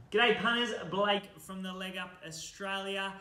G'day punters, Blake from the Leg Up Australia.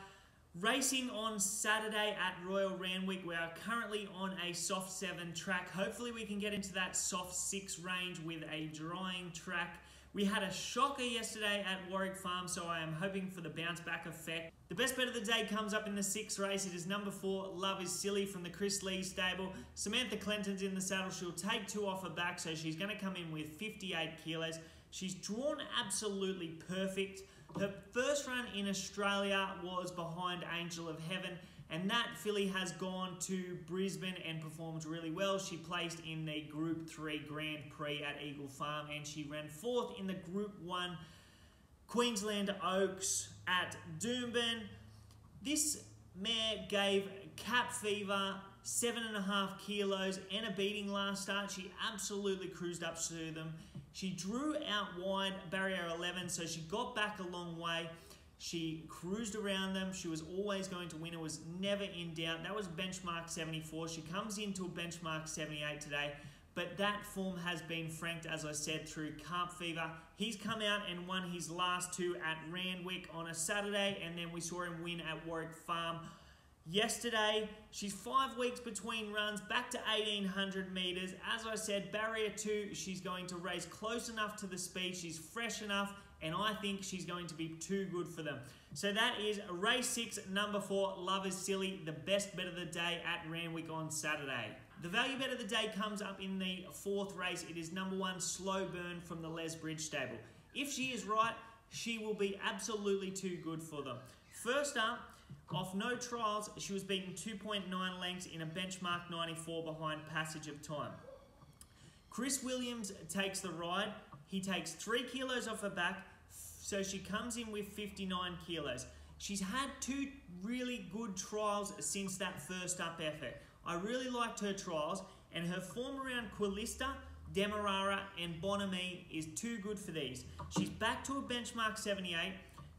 Racing on Saturday at Royal Randwick. We are currently on a soft 7 track. Hopefully we can get into that soft 6 range with a drying track. We had a shocker yesterday at Warwick Farm, so I am hoping for the bounce back effect. The best bet of the day comes up in the 6th race. It is number 4, LOVEISILI from the Chris Lee stable. Samantha Clenton's in the saddle. She'll take 2 off her back, so she's going to come in with 58 kilos. She's drawn absolutely perfect. Her first run in Australia was behind Angel of Heaven, and that filly has gone to Brisbane and performed really well. She placed in the Group 3 Grand Prix at Eagle Farm, and she ran 4th in the Group 1 Queensland Oaks at Doomben. This mare gave Kaapfever 7.5 kilos and a beating last start. She absolutely cruised up to them. She drew out wide, barrier 11, so she got back a long way. She cruised around them. She was always going to win. It was never in doubt. That was benchmark 74. She comes into a benchmark 78 today, but that form has been franked, as I said, through Kaapfever. He's come out and won his last 2 at Randwick on a Saturday, and then we saw him win at Warwick Farm yesterday. She's 5 weeks between runs, back to 1,800 metres. As I said, barrier 2, she's going to race close enough to the speed. She's fresh enough, and I think she's going to be too good for them. So that is race 6, number 4, LOVEISILI, the best bet of the day at Randwick on Saturday. The value bet of the day comes up in the 4th race. It is number 1, Slow Burn from the Les Bridge stable. If she is right, she will be absolutely too good for them. First up, off no trials, she was beaten 2.9 lengths in a benchmark 94 behind Passage of Time. Chris Williams takes the ride. He takes 3 kilos off her back, so she comes in with 59 kilos. She's had 2 really good trials since that first up effort. I really liked her trials, and her form around Quilista, Demerara and Bonamy is too good for these. She's back to a benchmark 78.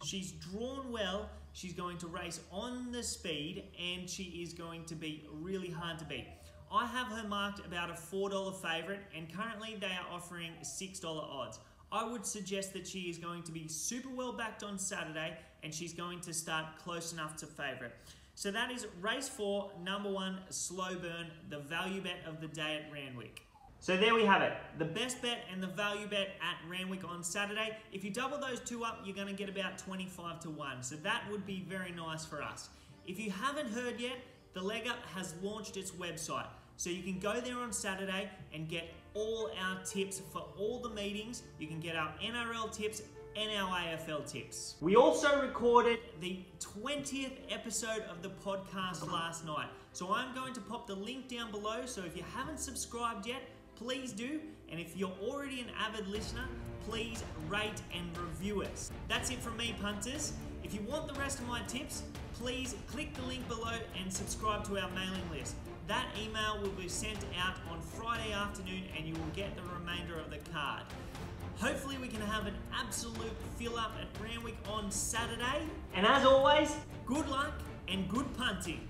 She's drawn well. She's going to race on the speed, and she is going to be really hard to beat. I have her marked about a $4 favourite, and currently they are offering $6 odds. I would suggest that she is going to be super well backed on Saturday, and she's going to start close enough to favourite. So that is race 4, number 1, Slow Burn, the value bet of the day at Randwick. So there we have it, the best bet and the value bet at Randwick on Saturday. If you double those 2 up, you're going to get about 25 to 1. So that would be very nice for us. If you haven't heard yet, the Leg Up has launched its website. So you can go there on Saturday and get all our tips for all the meetings. You can get our NRL tips and our AFL tips. We also recorded the 20th episode of the podcast last night. So I'm going to pop the link down below. So if you haven't subscribed yet, please do. And if you're already an avid listener, please rate and review us. That's it from me, punters. If you want the rest of my tips, please click the link below and subscribe to our mailing list. That email will be sent out on Friday afternoon, and you will get the remainder of the card. Hopefully we can have an absolute fill up at Randwick on Saturday. And as always, good luck and good punting.